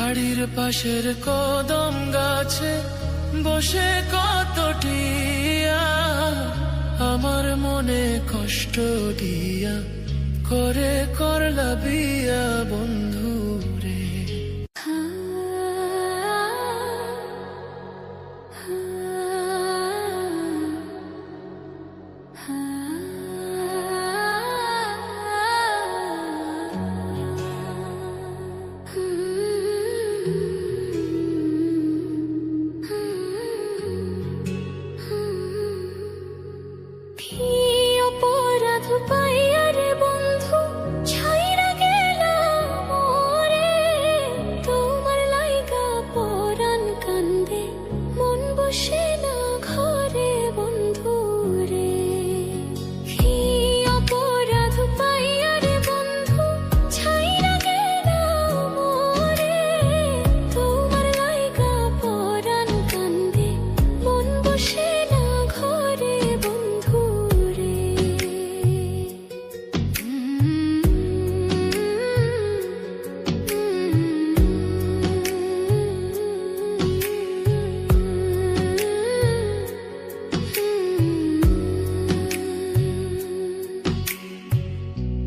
বাড়ির পাশের কদম গাছে বসে কত টিয়া আমার মনে কষ্ট দিয়া করে করলা বিয়া বন্ধু রে।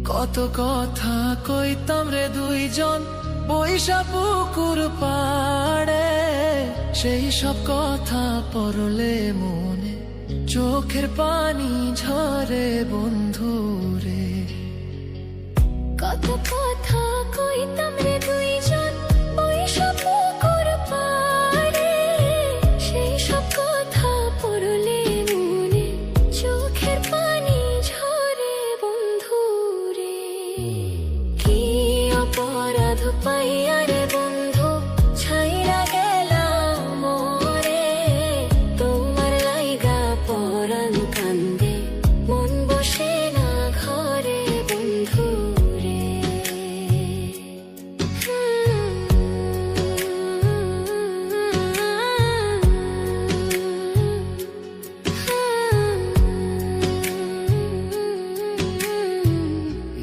কত কথা কইতাম রে দুইজন বৈশা পুকুর পাড়ে, সেই সব কথা পড়লে মনে চোখের পানি ঝরে বন্ধু রে। কত কথা কইতাম রে দুইজন বৈশা পুকুর পাড়ে, সেই সব কথা পড়লে মনে চোখের পানি ঝরে বন্ধু রে। কি অপরাধ পাইয়া রে বন্ধু ছাইরা গেলাম মোরে, তোমার লাইগা পরাণ কান্দে মন বসে না ঘরে বন্ধু রে।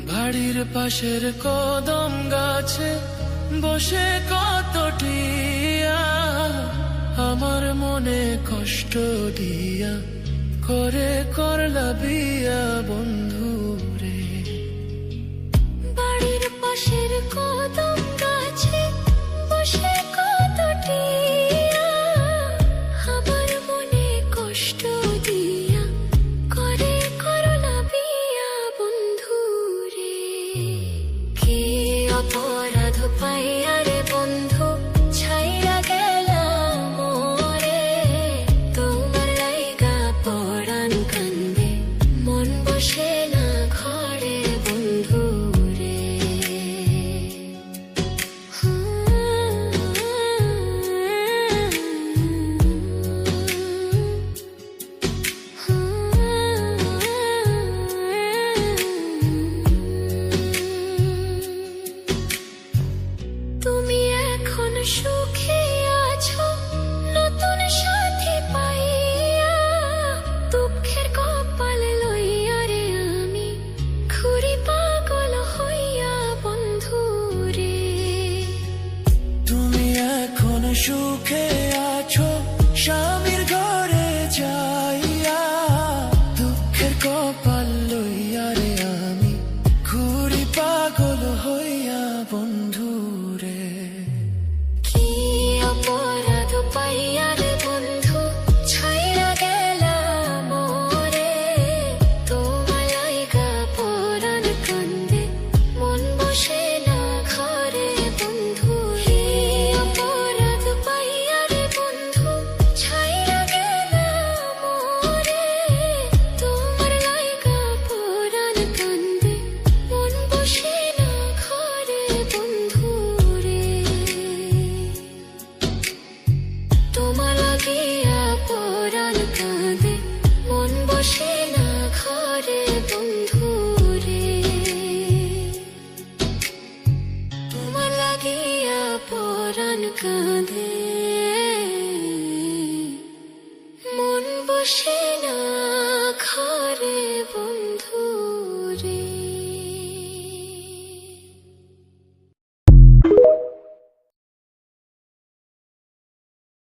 বাড়ির পাশের কদম গাছে বসে কত টিয়া আমার মনে কষ্ট দিয়া করে করলা বিয়া বন্ধু রে। বাড়ির পাশের কদম গাছে বসে কত টিয়া আমার মনে কষ্ট দিয়া করে করলা বিয়া বন্ধু রে। কি অপরাধ পাইয়া রে বন্ধু ছাইরা গেলাম মোরে, তোমার লাইগা পরাণ কান্দে মন বসে না ঘরে বন্ধু রে। তুমি এখন সুখে আছো নতুন সাথী পাইয়া, দুঃখের কপাল লইয়া রে আমি ঘুরি পাগল হইয়া বন্ধু রে। তুমি এখন সুখে আছো স্বামীর ঘরে যাইয়া, দুঃখের কপাল লইয়া রে আমি ঘুরি পাগল হইয়া বন্ধু রে। কি অপরাধ পাইয়া রে বন্ধু ছাইরা গেলাম মোরে, তোমার লাইগা পরাণ কান্দে মন বসে না ঘরে বন্ধু রে। অপরাধ পাইয়া রে বন্ধু ছাইরা গেলাম মোরে, তোমার লাইগা পরাণ কান্দে মন বসে না ঘরে বন্ধু রে। তোমার লাগিয়া পরাণ কাঁদে মন বসে না ঘরে বন্ধু রে। তোমার লাগিয়া পরাণ কাঁদে মন বসে